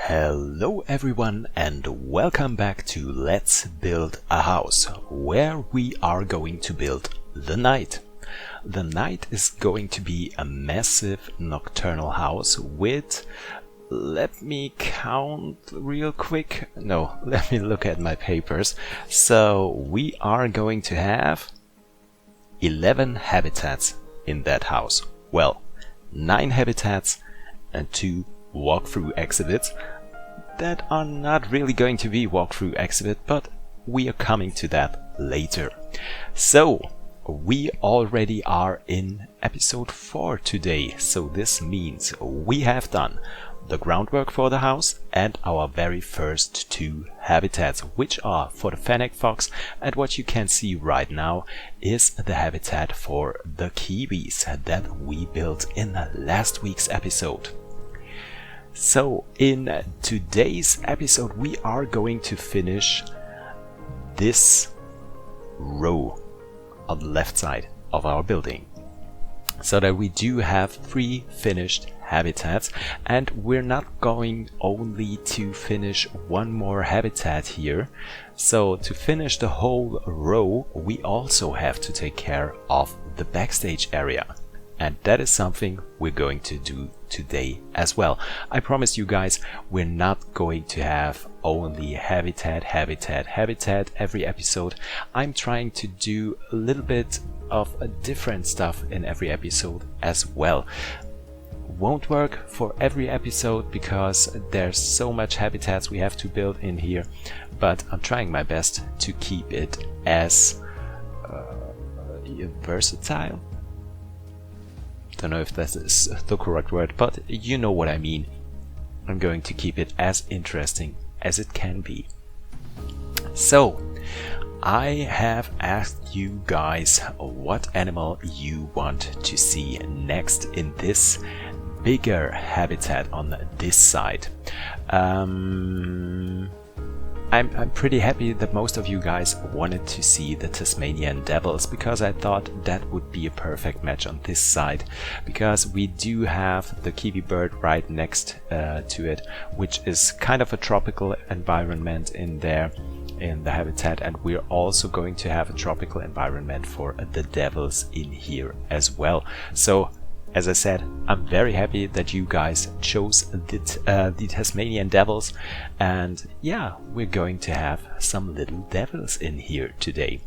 Hello everyone and welcome back to Let's Build a House, where we are going to build the Knight. The Knight is going to be a massive nocturnal house with, let me count real quick, no, let me look at my papers. So we are going to have 11 habitats in that house. Well, 9 habitats and 2 walkthrough exhibits that are not really going to be walkthrough exhibit, but we are coming to that later. So we already are in episode 4 today, so this means we have done the groundwork for the house and our very first 2 habitats, which are for the fennec fox, and what you can see right now is the habitat for the kiwis that we built in last week's episode. So in today's episode we are going to finish this row on the left side of our building, so that we do have 3 finished habitats, and we're not going only to finish one more habitat here. So to finish the whole row we also have to take care of the backstage area. And that is something we're going to do today as well. I promise you guys, we're not going to have only habitat every episode. I'm trying to do a little bit of a different stuff in every episode as well. Won't work for every episode because there's so much habitats we have to build in here, but I'm trying my best to keep it as versatile. Don't know if that is the correct word, but you know what I mean. I'm going to keep it as interesting as it can be. So, I have asked you guys what animal you want to see next in this bigger habitat on this side. I'm pretty happy that most of you guys wanted to see the Tasmanian Devils, because I thought that would be a perfect match on this side, because we do have the kiwi bird right next to it, which is kind of a tropical environment in there in the habitat, and we're also going to have a tropical environment for the devils in here as well. So as I said, I'm very happy that you guys chose the Tasmanian Devils, and yeah, we're going to have some little devils in here today.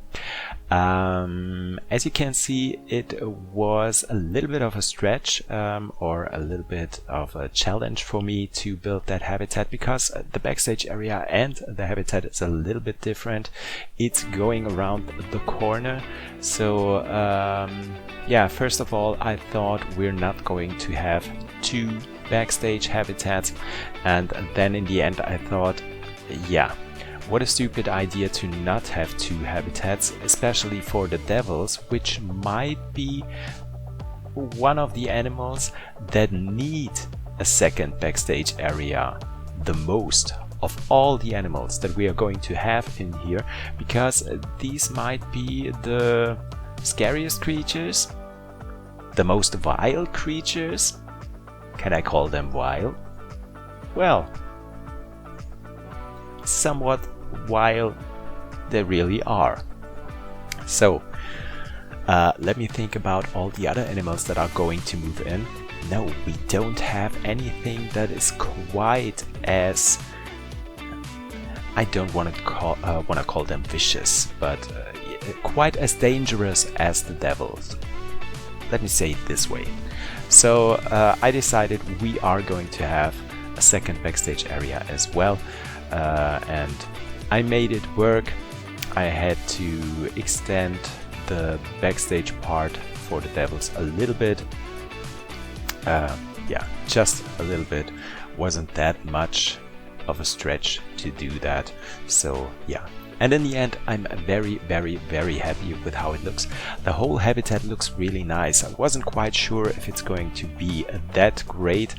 As you can see, it was a little bit of a stretch or a little bit of a challenge for me to build that habitat, because the backstage area and the habitat is a little bit different. It's going around the corner, so yeah, first of all, I thought we're not going to have 2 backstage habitats, and then in the end I thought, yeah, what a stupid idea to not have 2 habitats, especially for the devils, which might be one of the animals that need a second backstage area the most of all the animals that we are going to have in here, because these might be the scariest creatures, the most wild creatures. Can I call them wild? Well, somewhat wild they really are. So let me think about all the other animals that are going to move in. No, we don't have anything that is quite as, I don't want to call them vicious, but quite as dangerous as the devils. Let me say it this way. So I decided we are going to have a second backstage area as well, and I made it work. I had to extend the backstage part for the devils a little bit. Yeah, just a little bit. Wasn't that much of a stretch to do that. So yeah. And in the end, I'm very happy with how it looks. The whole habitat looks really nice. I wasn't quite sure if it's going to be that great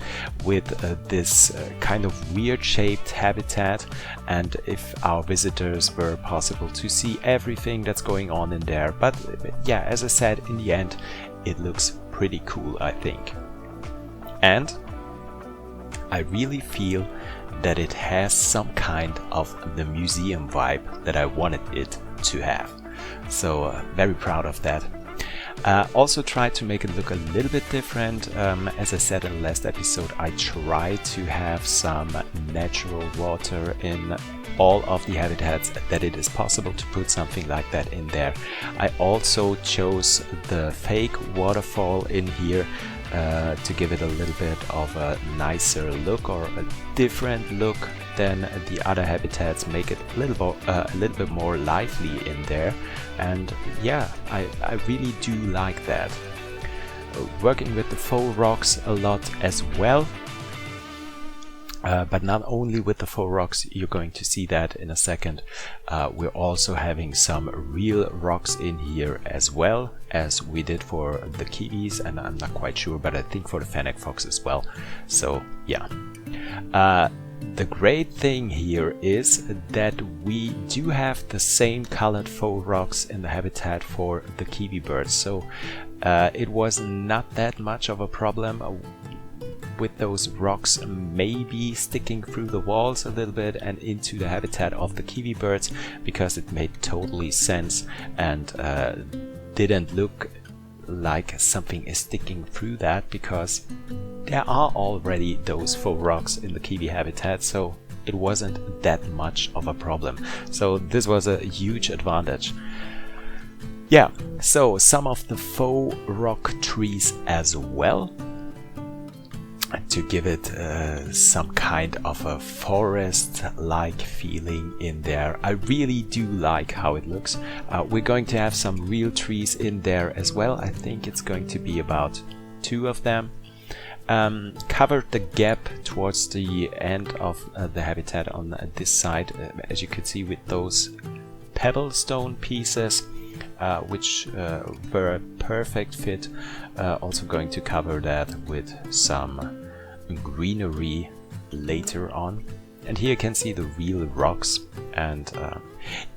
with this kind of weird shaped habitat, and if our visitors were possible to see everything that's going on in there. But yeah, as I said, in the end, it looks pretty cool, I think. And I really feel that it has some kind of the museum vibe that I wanted it to have. So very proud of that. Also tried to make it look a little bit different. As I said in the last episode, I tried to have some natural water in all of the habitats, that it is possible to put something like that in there. I also chose the fake waterfall in here to give it a little bit of a nicer look, or a different look than the other habitats, make it a little bit more lively in there. And yeah, I really do like that. Working with the faux rocks a lot as well. But not only with the faux rocks, you're going to see that in a second. We're also having some real rocks in here as well, as we did for the kiwis, and I'm not quite sure, but I think for the fennec fox as well. So yeah. The great thing here is that we do have the same colored faux rocks in the habitat for the kiwi birds. So it was not that much of a problem with those rocks maybe sticking through the walls a little bit and into the habitat of the kiwi birds, because it made totally sense and didn't look like something is sticking through that, because there are already those faux rocks in the kiwi habitat, so it wasn't that much of a problem. So this was a huge advantage. Yeah, so some of the faux rock trees as well, to give it some kind of a forest-like feeling in there. I really do like how it looks. We're going to have some real trees in there as well. I think it's going to be about 2 of them. Covered the gap towards the end of the habitat on this side, as you could see, with those pebble stone pieces, which were a perfect fit. Also going to cover that with some greenery later on. And here you can see the real rocks, and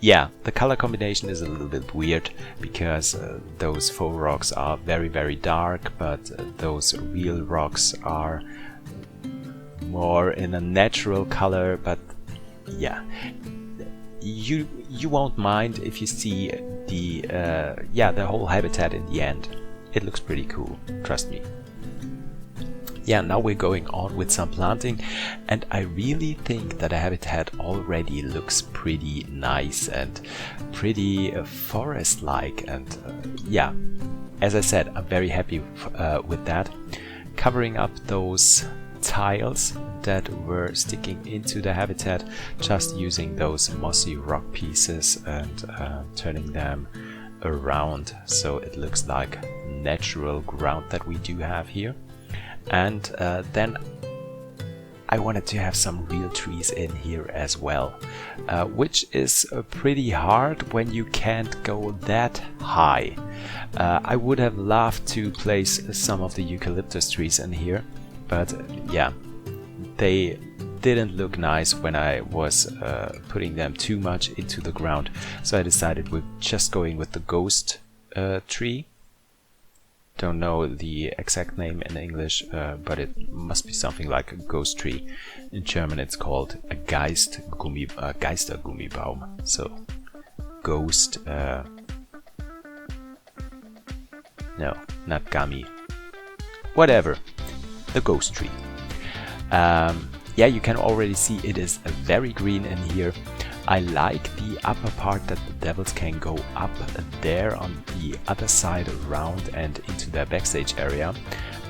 yeah, the color combination is a little bit weird, because those faux rocks are very, very dark, but those real rocks are more in a natural color. But yeah, you won't mind if you see the whole habitat in the end. It looks pretty cool, trust me. Yeah, now we're going on with some planting, and I really think that the habitat already looks pretty nice and pretty forest-like, and yeah, as I said, I'm very happy with that. Covering up those tiles that were sticking into the habitat, just using those mossy rock pieces and turning them around so it looks like natural ground that we do have here. And then I wanted to have some real trees in here as well, which is pretty hard when you can't go that high. I would have loved to place some of the eucalyptus trees in here, but yeah, they didn't look nice when I was putting them too much into the ground. So I decided we're just going with the ghost tree. Don't know the exact name in English, but it must be something like a ghost tree. In German it's called a Geistergummibaum. So ghost, no, not gummy, whatever, the ghost tree. Yeah, you can already see it is very green in here. I like the upper part that the devils can go up there on the other side around and into their backstage area.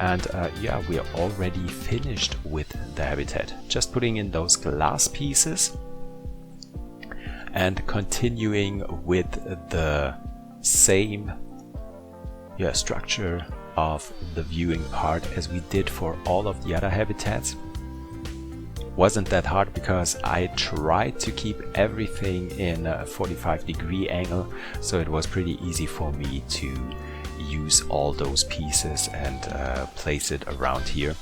And yeah, we are already finished with the habitat. Just putting in those glass pieces and continuing with the same structure of the viewing part as we did for all of the other habitats. Wasn't that hard, because I tried to keep everything in a 45-degree angle, so it was pretty easy for me to use all those pieces and place it around here.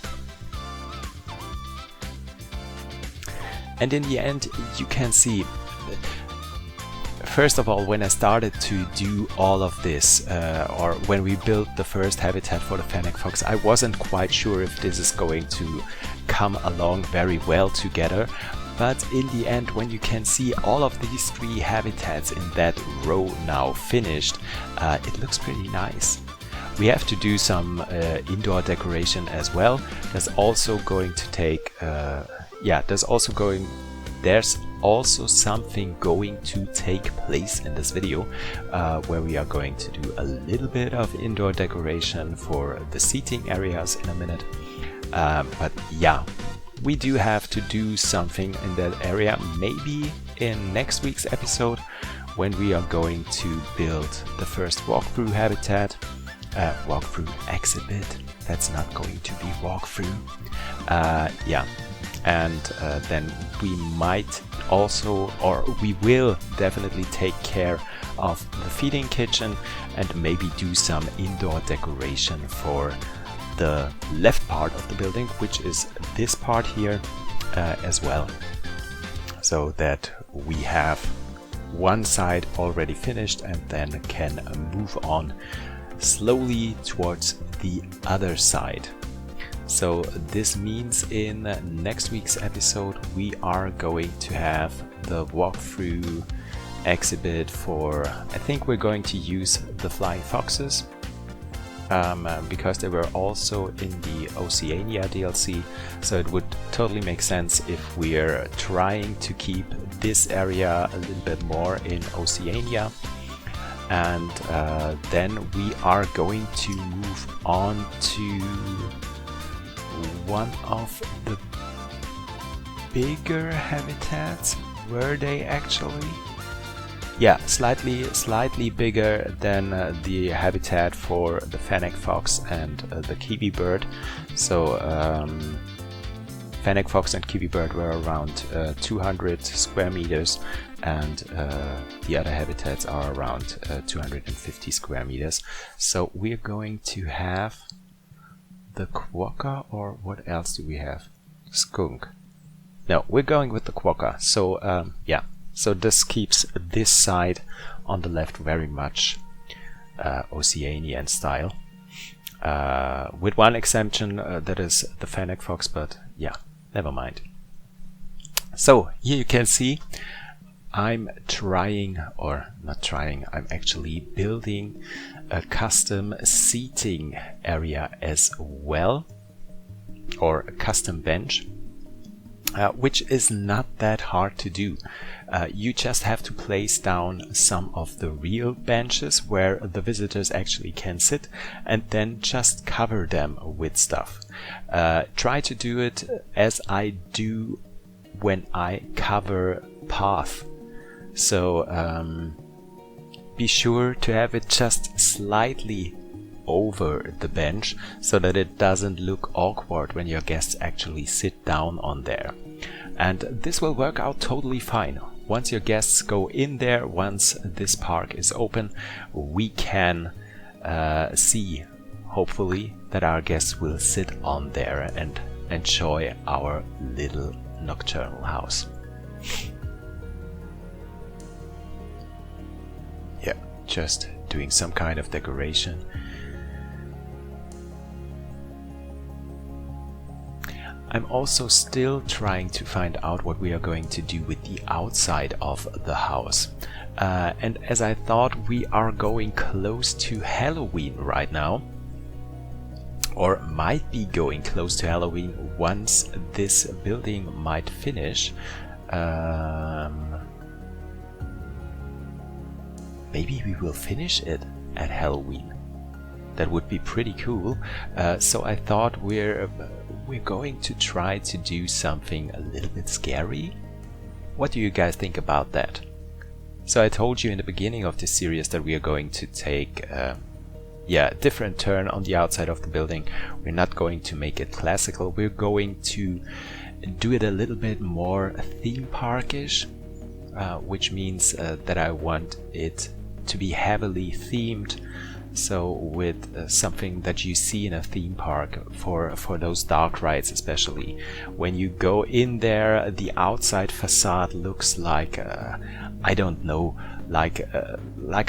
And in the end, you can see, first of all, when I started to do all of this, or when we built the first habitat for the fennec fox, I wasn't quite sure if this is going to come along very well together. But in the end, when you can see all of these 3 habitats in that row now finished, it looks pretty nice. We have to do some indoor decoration as well. There's also going to take, there's also something going to take place in this video where we are going to do a little bit of indoor decoration for the seating areas in a minute. But yeah, we do have to do something in that area, maybe in next week's episode when we are going to build the first walkthrough habitat, walkthrough exhibit. That's not going to be walkthrough. And then we might also, or we will definitely take care of the feeding kitchen and maybe do some indoor decoration for the left part of the building, which is this part here as well, so that we have one side already finished and then can move on slowly towards the other side. So this means in next week's episode we are going to have the walkthrough exhibit for, I think we're going to use the flying foxes, because they were also in the Oceania DLC, so it would totally make sense if we're trying to keep this area a little bit more in Oceania. And then we are going to move on to one of the bigger habitats. Were they actually? Yeah, slightly bigger than the habitat for the fennec fox and the kiwi bird. So fennec fox and kiwi bird were around 200 square meters, and the other habitats are around 250 square meters. So we're going to have the quokka, or what else do we have? Skunk. No, we're going with the quokka. So yeah. So this keeps this side on the left very much Oceanian style, with one exception, that is the fennec fox, but yeah, never mind. So here you can see I'm I'm actually building a custom seating area as well, or a custom bench. Which is not that hard to do. You just have to place down some of the real benches where the visitors actually can sit, and then just cover them with stuff. Try to do it as I do when I cover path. So be sure to have it just slightly over the bench so that it doesn't look awkward when your guests actually sit down on there. And this will work out totally fine. Once your guests go in there, once this park is open, we can see, hopefully, that our guests will sit on there and enjoy our little nocturnal house. Yeah, just doing some kind of decoration. I'm also still trying to find out what we are going to do with the outside of the house. And as I thought, we are going close to Halloween right now, or might be going close to Halloween once this building might finish. Maybe we will finish it at Halloween. That would be pretty cool. So I thought we're going to try to do something a little bit scary. What do you guys think about that? So I told you in the beginning of this series that we are going to take a different turn on the outside of the building. We're not going to make it classical. We're going to do it a little bit more theme parkish, which means that I want it to be heavily themed. So with something that you see in a theme park for those dark rides, especially when you go in there, the outside facade looks like I don't know, like a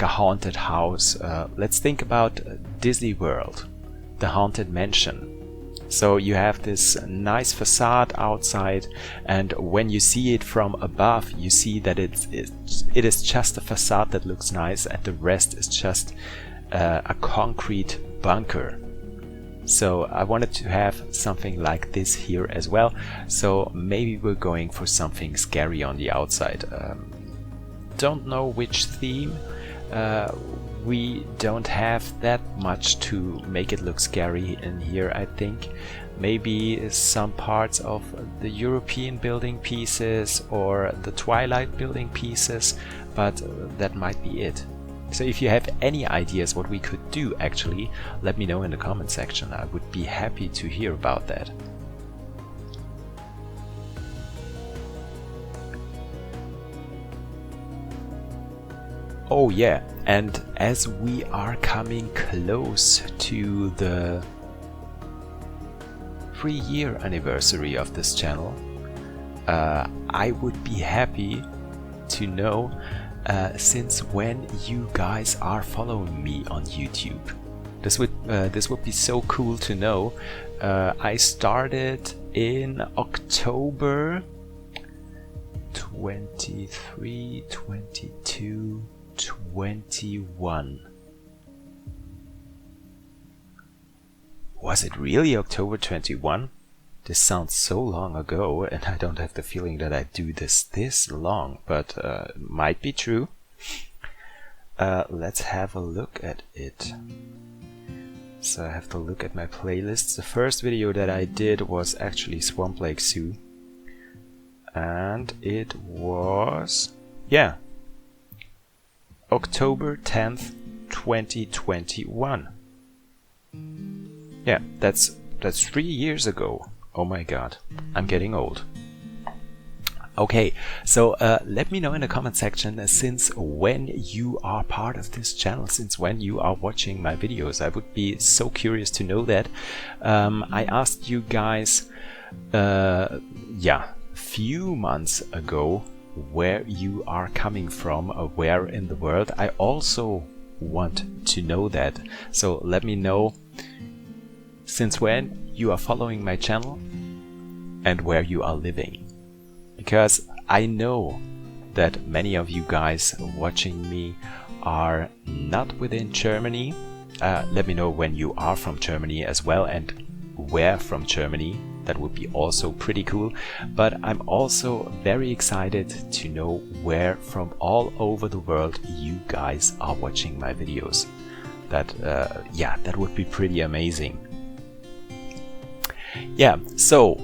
haunted house. Let's think about Disney World, the Haunted Mansion. So you have this nice facade outside, and when you see it from above, you see that it is just a facade that looks nice, and the rest is just a concrete bunker. So I wanted to have something like this here as well. So maybe we're going for something scary on the outside. Don't know which theme. We don't have that much to make it look scary in here, I think. Maybe some parts of the European building pieces or the Twilight building pieces, but that might be it. So if you have any ideas what we could do, actually, let me know in the comment section. I would be happy to hear about that. Oh yeah, and as we are coming close to the 3-year anniversary of this channel, I would be happy to know since when you guys are following me on YouTube. This would be so cool to know. I started in October 23, 22, 21. Was it really October 21? This sounds so long ago, and I don't have the feeling that I do this long, but might be true. Let's have a look at it. So I have to look at my playlists. The first video that I did was actually Swamp Lake Zoo, and it was, yeah, October 10th, 2021. Yeah, that's 3 years ago. Oh my god, I'm getting old. Okay, so let me know in the comment section since when you are part of this channel, since when you are watching my videos. I would be so curious to know that. I asked you guys, yeah, a few months ago where you are coming from, where in the world. I also want to know that. So let me know since when you are following my channel and where you are living. Because I know that many of you guys watching me are not within Germany. Let me know when you are from Germany as well and where from Germany. That would be also pretty cool. But I'm also very excited to know where from all over the world you guys are watching my videos. That, yeah, that would be pretty amazing. Yeah, so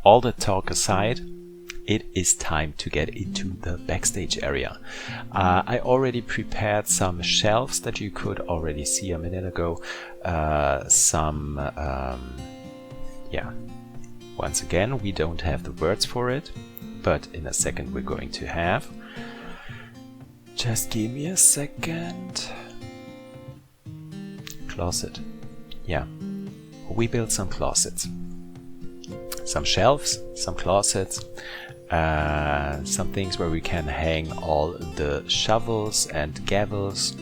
all the talk aside, it is time to get into the backstage area. I already prepared some shelves that you could already see a minute ago. Yeah, once again, we don't have the words for it, but in a second we're going to have. Just give me a second. Closet. Yeah, we built some closets. Some shelves, some closets, some things where we can hang all the shovels and gavels,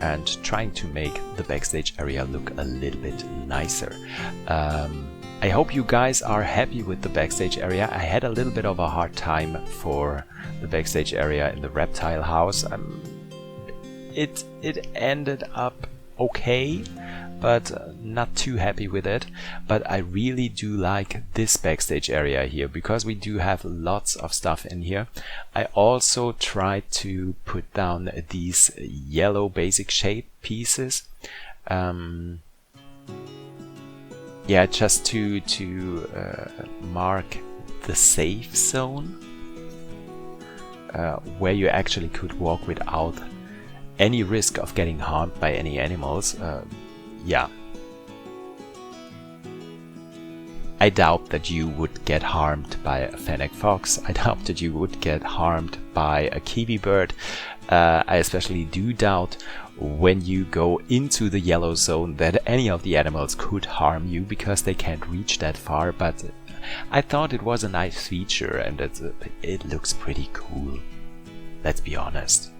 and trying to make the backstage area look a little bit nicer. I hope you guys are happy with the backstage area. I had a little bit of a hard time for the backstage area in the reptile house. It ended up okay, but not too happy with it. But I really do like this backstage area here because we do have lots of stuff in here. I also tried to put down these yellow basic shape pieces, yeah, just to mark the safe zone, where you actually could walk without any risk of getting harmed by any animals. Yeah, I doubt that you would get harmed by a fennec fox. I doubt that you would get harmed by a kiwi bird. I especially do doubt when you go into the yellow zone that any of the animals could harm you because they can't reach that far. But I thought it was a nice feature and it looks pretty cool. Let's be honest.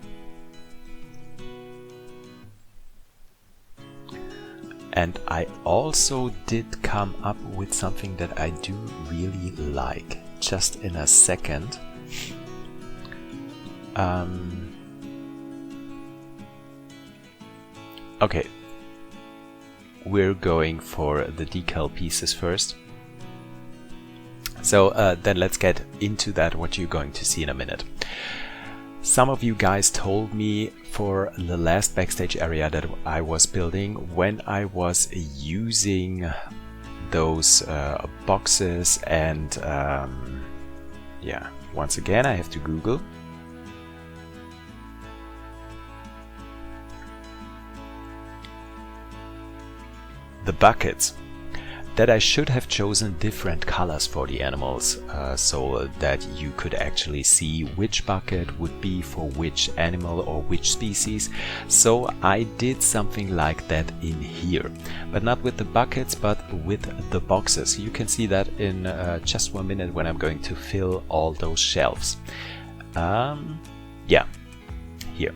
And I also did come up with something that I do really like. Just in a second. Okay. We're going for the decal pieces first. So then let's get into that, what you're going to see in a minute. Some of you guys told me for the last backstage area that I was building, when I was using those boxes and yeah, once again I have to Google. The buckets. That I should have chosen different colors for the animals, so that you could actually see which bucket would be for which animal or which species. So I did something like that in here, but not with the buckets, but with the boxes. You can see that in just 1 minute when I'm going to fill all those shelves. Yeah, here.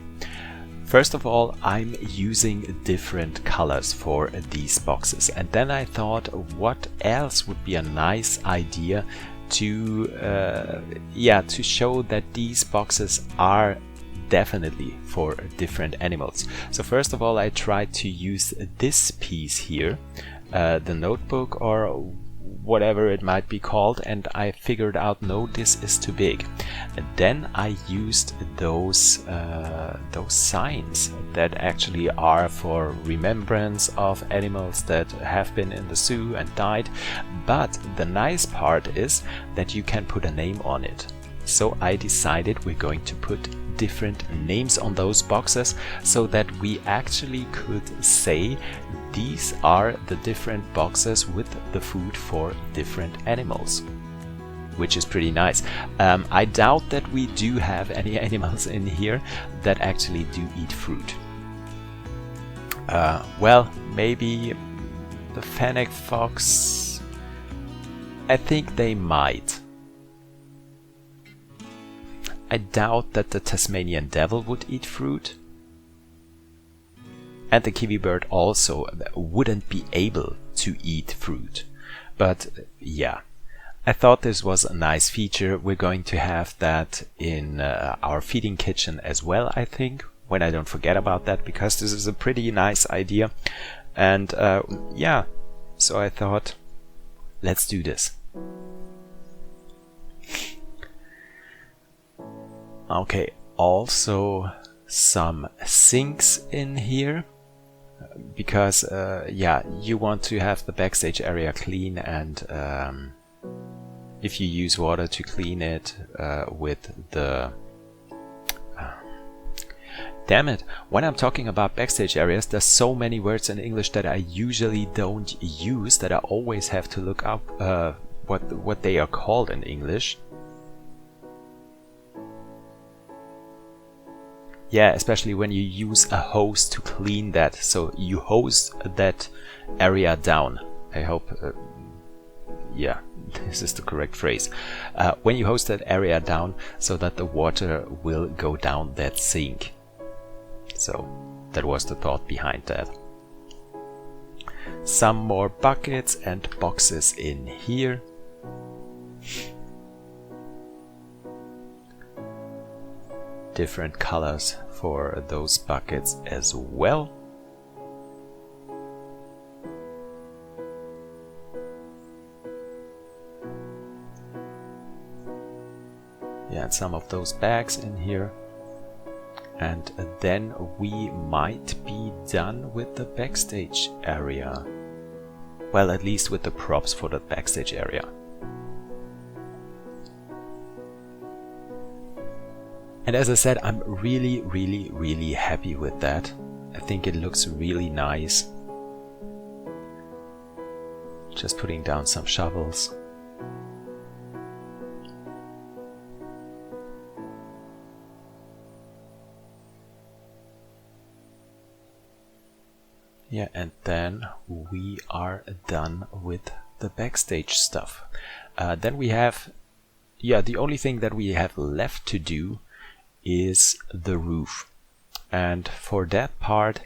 First of all, I'm using different colors for these boxes, and then I thought what else would be a nice idea to to show that these boxes are definitely for different animals. So first of all, I tried to use this piece here, the notebook or whatever it might be called, and I figured out, no, this is too big. And then I used those signs that actually are for remembrance of animals that have been in the zoo and died. But the nice part is that you can put a name on it. So I decided we're going to put different names on those boxes so that we actually could say these are the different boxes with the food for different animals, which is pretty nice. I doubt that we do have any animals in here that actually do eat fruit. Well, maybe the fennec fox, I think they might. I doubt that the Tasmanian devil would eat fruit. And the kiwi bird also wouldn't be able to eat fruit. But yeah, I thought this was a nice feature. We're going to have that in our feeding kitchen as well, I think, when I don't forget about that, because this is a pretty nice idea. And yeah, so I thought, let's do this. Okay, also some sinks in here, because yeah, you want to have the backstage area clean, and if you use water to clean it with the damn it, when I'm talking about backstage areas, there's so many words in English that I usually don't use, that I always have to look up what they are called in English. Yeah, especially when you use a hose to clean that. So you hose that area down. I hope, yeah, this is the correct phrase. When you hose that area down so that the water will go down that sink. So that was the thought behind that. Some more buckets and boxes in here. Different colors for those buckets as well. Yeah, and some of those bags in here. And then we might be done with the backstage area. Well, at least with the props for the backstage area. And as I said, I'm really happy with that. I think it looks really nice. Just putting down some shovels. Yeah, and then we are done with the backstage stuff. Then we have, yeah, the only thing that we have left to do is the roof. And for that part,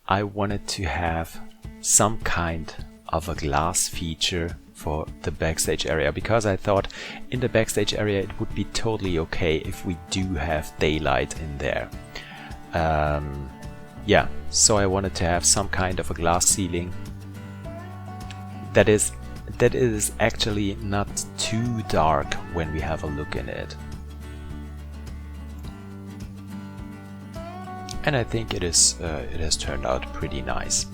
I wanted to have some kind of a glass feature for the backstage area, because I thought in the backstage area it would be totally okay if we do have daylight in there. Yeah, so I wanted to have some kind of a glass ceiling that is actually not too dark when we have a look in it. And I think it has turned out pretty nice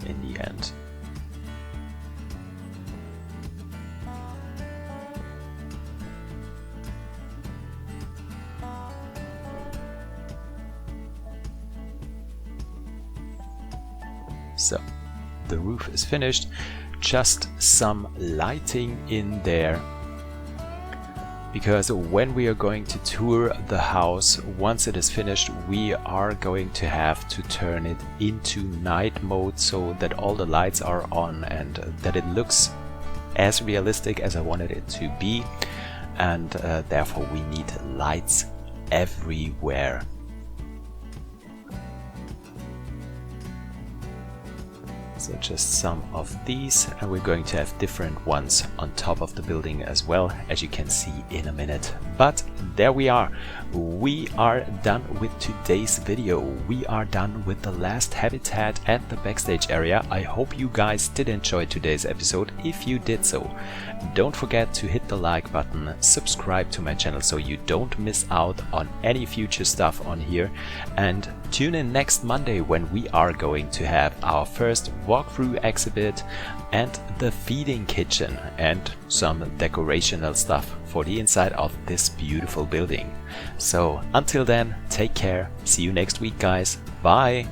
in the end. So the roof is finished, just some lighting in there, because when we are going to tour the house, once it is finished, we are going to have to turn it into night mode so that all the lights are on and that it looks as realistic as I wanted it to be, and therefore we need lights everywhere. So just some of these, and we're going to have different ones on top of the building as well, as you can see in a minute. But there we are. We are done with today's video. We are done with the last habitat and the backstage area. I hope you guys did enjoy today's episode. If you did so, don't forget to hit the like button, subscribe to my channel so you don't miss out on any future stuff on here, and tune in next Monday when we are going to have our first walkthrough exhibit and the feeding kitchen and some decorational stuff for the inside of this beautiful building. So until then, take care, see you next week guys, bye!